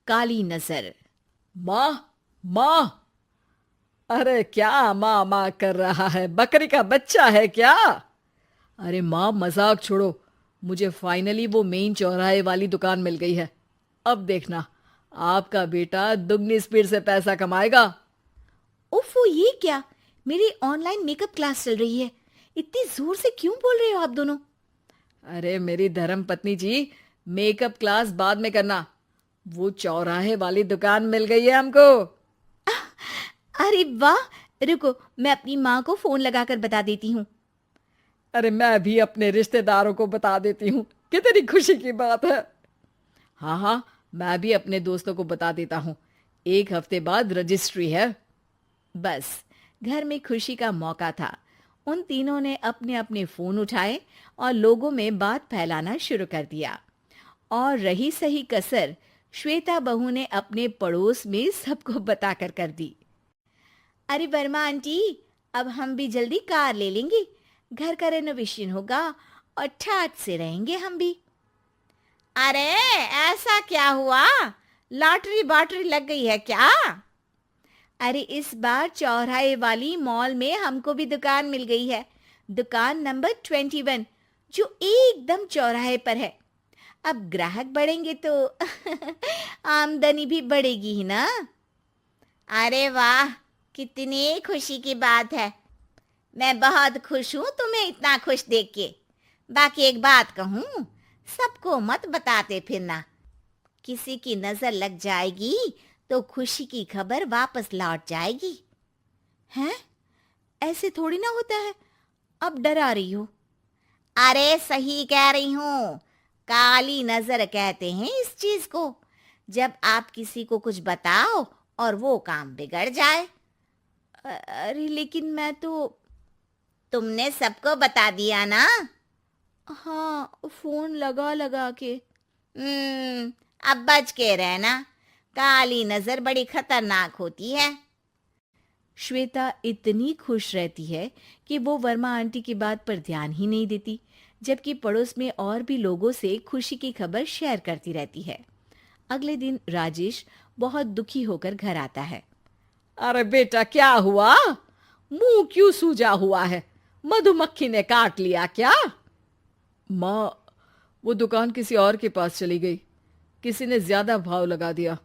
काली नजर। माँ, माँ। अरे क्या माँ माँ कर रहा है? बकरी का बच्चा है क्या? अरे माँ, मजाक छोड़ो। मुझे फाइनली वो मेन चौराहे वाली दुकान मिल गई है। अब देखना, आपका बेटा दुगनी स्पीड से पैसा कमाएगा। ओफो, ये क्या? मेरी ऑनलाइन मेकअप क्लास चल रही है। इतनी जोर से क्यों बोल रहे हो आप दोनों? अरे मेरी धर्म पत्नी जी, मेकअप क्लास बाद में करना। वो चौराहे वाली दुकान मिल गई है हमको। अरे वाह! रुको, मैं अपनी माँ को फोन लगाकर बता देती हूँ। अरे मैं भी अपने रिश्तेदारों को बता देती हूँ। कितनी खुशी की बात है। हाँ हाँ, मैं भी अपने दोस्तों को बता देता हूँ। 1 हफ्ते बाद रजिस्ट्री है। बस, घर में खुशी का मौका था। उन तीनों ने अपने अपने फोन उठाए और लोगों में बात फैलाना शुरू कर दिया। और रही सही कसर, श्वेता बहू ने अपने पड़ोस में सबको बताकर कर दी। अरे वर्मा आंटी, अब हम भी जल्दी कार ले लेंगे। घर का रेनोवेशन होगा और ठाट से रहेंगे हम भी। अरे, ऐसा क्या हुआ? लॉटरी बाटरी लग गई है क्या? अरे, इस बार चौराहे वाली मॉल में हमको भी दुकान मिल गई है। दुकान नंबर 21, जो एकदम चौराहे पर है। अब ग्राहक बढ़ेंगे तो आमदनी भी बढ़ेगी ही ना। अरे वाह, कितनी खुशी की बात है। मैं बहुत खुश हूँ तुम्हें इतना खुश देख के। बाकी एक बात कहूँ, सबको मत बताते फिरना। किसी की नजर लग जाएगी तो खुशी की खबर वापस लौट जाएगी। हैं? ऐसे थोड़ी ना होता है। अब डरा रही हो। अरे सही कह रही हूँ। काली नजर कहते हैं इस चीज को, जब आप किसी को कुछ बताओ और वो काम बिगड़ जाए। अरे लेकिन मैं तो। तुमने सबको बता दिया ना? हाँ, फोन लगा लगा के। अब बच के रहना। काली नजर बड़ी खतरनाक होती है। श्वेता इतनी खुश रहती है कि वो वर्मा आंटी की बात पर ध्यान ही नहीं देती, जबकि पड़ोस में और भी लोगों से खुशी की खबर शेयर करती रहती है। अगले दिन राजेश बहुत दुखी होकर घर आता है। अरे बेटा, क्या हुआ? मुंह क्यों सूजा हुआ है? मधुमक्खी ने काट लिया क्या? माँ, वो दुकान किसी और के पास चली गई। किसी ने ज्यादा भाव लगा दिया।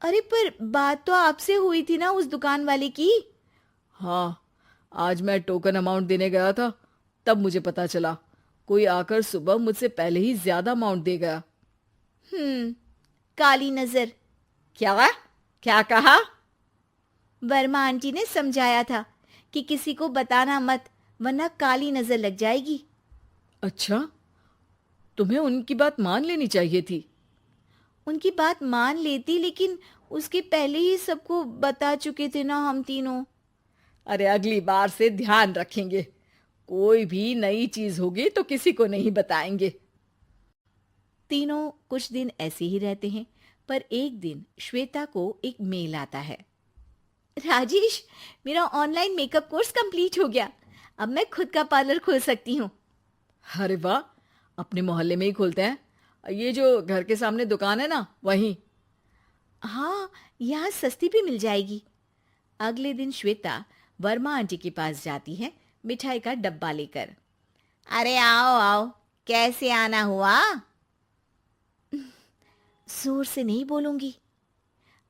अरे पर बात तो आपसे हुई थी ना उस दुकान वाले की। हाँ, आज मैं टोकन अमाउंट देने गया था, तब मुझे पता चला। कोई आकर सुबह मुझसे पहले ही ज्यादा अमाउंट दे गया। हम्म, काली नजर। क्या? क्या कहा? वर्मा आंटी ने समझाया था कि किसी को बताना मत, वरना काली नजर लग जाएगी। अच्छा, तुम्हें उनकी बात मान लेनी चाहिए थी। उनकी बात मान लेती, लेकिन उसके पहले ही सबको बता चुके थे ना हम तीनों। अरे अगली बार से ध्यान रखेंगे। कोई भी नई चीज होगी तो किसी को नहीं बताएंगे। तीनों कुछ दिन ऐसे ही रहते हैं, पर एक दिन श्वेता को एक मेल आता है। राजेश, मेरा ऑनलाइन मेकअप कोर्स कंप्लीट हो गया। अब मैं खुद का पार्लर खोल सकती हूँ। अरे वाह, अपने मोहल्ले में ही खोलते हैं। ये जो घर के सामने दुकान है ना, वहीं। हाँ, यहाँ सस्ती भी मिल जाएगी। अगले दिन श्वेता वर्मा आंटी के पास जाती है, मिठाई का डब्बा लेकर। अरे आओ आओ, कैसे आना हुआ? जोर से नहीं बोलूंगी।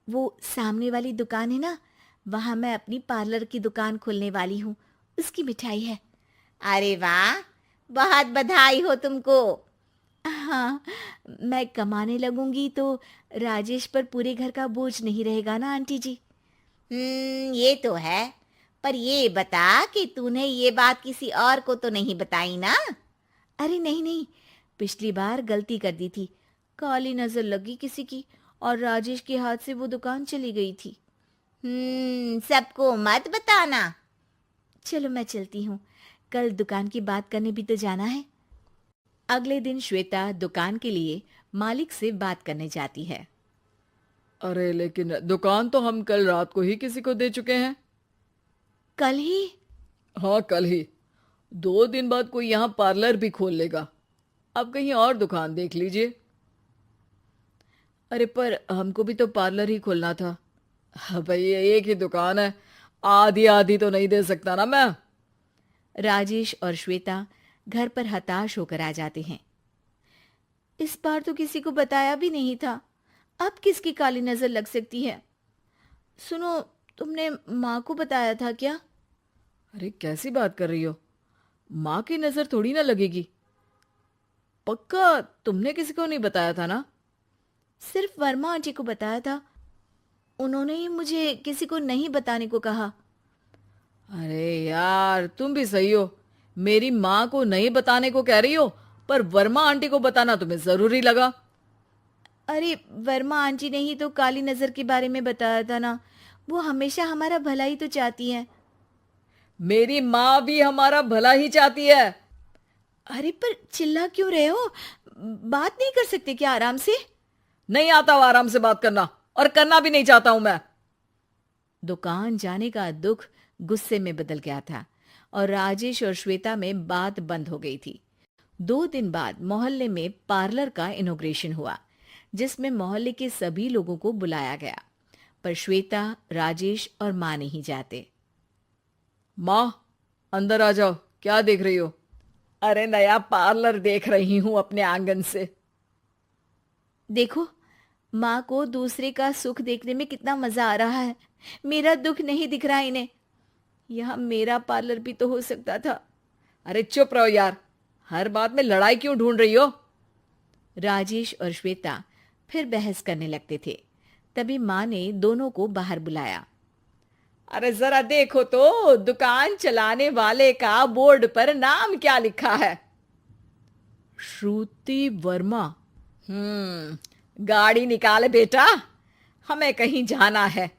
वो सामने वाली दुकान है ना, वहां मैं अपनी पार्लर की दुकान खोलने वाली हूँ। उसकी मिठाई है। अरे वाह, बहुत बधाई हो तुमको। हाँ, मैं कमाने लगूंगी तो राजेश पर पूरे घर का बोझ नहीं रहेगा ना आंटी जी। ये तो है। पर ये बता कि तूने ये बात किसी और को तो नहीं बताई ना? अरे नहीं नहीं, पिछली बार गलती कर दी थी। काली नजर लगी किसी की और राजेश के हाथ से वो दुकान चली गई थी। सबको मत बताना। चलो मैं चलती हूँ, कल दुकान की बात करने भी तो जाना है। अगले दिन श्वेता दुकान के लिए मालिक से बात करने जाती है। अरे लेकिन दुकान तो हम कल रात को ही किसी को दे चुके हैं। कल ही? हाँ, कल ही। 2 दिन बाद कोई यहाँ पार्लर भी खोल लेगा। अब कहीं और दुकान देख लीजिए। अरे पर हमको भी तो पार्लर ही खोलना था। हाँ भाई, ये एक ही दुकान है, आधी आधी तो नहीं दे सकता ना मैं। राजेश और श्वेता घर पर हताश होकर आ जाते हैं। इस बार तो किसी को बताया भी नहीं था, अब किसकी काली नजर लग सकती है। सुनो, तुमने माँ को बताया था क्या? अरे कैसी बात कर रही हो, माँ की नजर थोड़ी ना लगेगी। पक्का तुमने किसी को नहीं बताया था ना? सिर्फ वर्मा आंटी को बताया था, उन्होंने ही मुझे किसी को नहीं बताने को कहा। अरे यार, तुम भी सही हो, मेरी माँ को नहीं बताने को कह रही हो, पर वर्मा आंटी को बताना तुम्हें जरूरी लगा। अरे वर्मा आंटी ने ही तो काली नजर के बारे में बताया था ना, वो हमेशा हमारा भला ही तो चाहती हैं। मेरी माँ भी हमारा भला ही चाहती है। अरे पर चिल्ला क्यों रहे हो? बात नहीं कर सकते क्या आराम से? नहीं आता वो आराम से बात करना, और करना भी नहीं चाहता हूं मैं। दुकान जाने का दुख गुस्से में बदल गया था और राजेश और श्वेता में बात बंद हो गई थी। 2 दिन बाद मोहल्ले में पार्लर का इनॉग्रेशन हुआ, जिसमें मोहल्ले के सभी लोगों को बुलाया गया, पर श्वेता, राजेश और माँ नहीं जाते। माँ, अंदर आ जाओ, क्या देख रही हो? अरे नया पार्लर देख रही हूं अपने आंगन से। देखो, माँ को दूसरे का सुख देखने में कितना मजा आ रहा है, मेरा दुख नहीं दिख रहा इन्हें। यहाँ मेरा पार्लर भी तो हो सकता था। अरे चुप रहो यार, हर बात में लड़ाई क्यों ढूंढ रही हो? राजेश और श्वेता फिर बहस करने लगते थे। तभी माँ ने दोनों को बाहर बुलाया। अरे जरा देखो तो, दुकान चलाने वाले का बोर्ड पर नाम क्या लिखा है? श्रुति वर्मा। गाड़ी निकाले बेटा, हमें कहीं जाना है।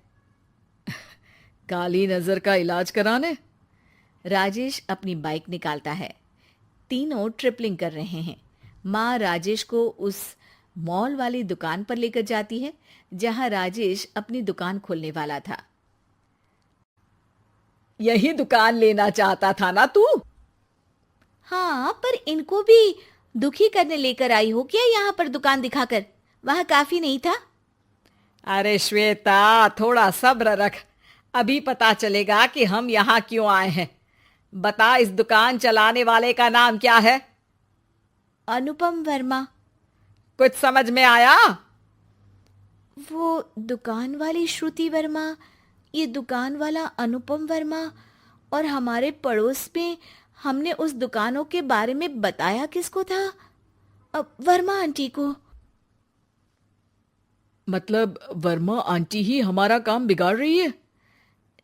काली नजर का इलाज कराने? राजेश अपनी बाइक निकालता है। तीनों ट्रिपलिंग कर रहे हैं। माँ राजेश को उस मॉल वाली दुकान पर लेकर जाती है जहां राजेश अपनी दुकान खोलने वाला था। यही दुकान लेना चाहता था ना तू? हाँ, पर इनको भी दुखी करने लेकर आई हो क्या यहाँ पर दुकान दिखाकर? वहां काफी नहीं था? अरे श्वेता, थोड़ा सब्र रख, अभी पता चलेगा कि हम यहाँ क्यों आए हैं। बता, इस दुकान चलाने वाले का नाम क्या है? अनुपम वर्मा। कुछ समझ में आया? वो दुकान वाली श्रुति वर्मा, ये दुकान वाला अनुपम वर्मा, और हमारे पड़ोस में हमने उस दुकानों के बारे में बताया किसको था? अब वर्मा आंटी को। मतलब वर्मा आंटी ही हमारा काम बिगाड़ रही है?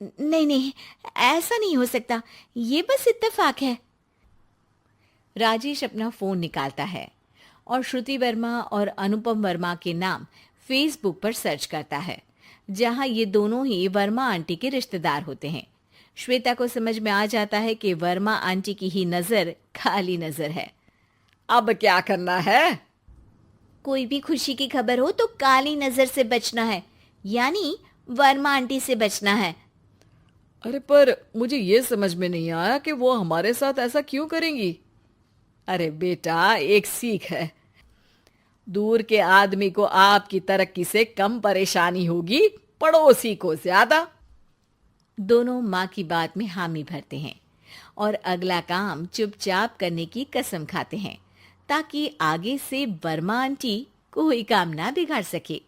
नहीं नहीं, ऐसा नहीं हो सकता, ये बस इत्तेफाक है। राजेश अपना फोन निकालता है और श्रुति वर्मा और अनुपम वर्मा के नाम फेसबुक पर सर्च करता है, जहां ये दोनों ही वर्मा आंटी के रिश्तेदार होते हैं। श्वेता को समझ में आ जाता है कि वर्मा आंटी की ही नजर खाली नजर है। अब क्या करना है? कोई भी खुशी की खबर हो तो काली नजर से बचना है, यानी वर्मा आंटी से बचना है। अरे पर मुझे ये समझ में नहीं आया कि वो हमारे साथ ऐसा क्यों करेंगी। अरे बेटा, एक सीख है, दूर के आदमी को आपकी तरक्की से कम परेशानी होगी, पड़ोसी को ज्यादा। दोनों माँ की बात में हामी भरते हैं और अगला काम चुपचाप करने की कसम खाते हैं, ताकि आगे से वर्मा आंटी कोई काम ना बिगाड़ सके।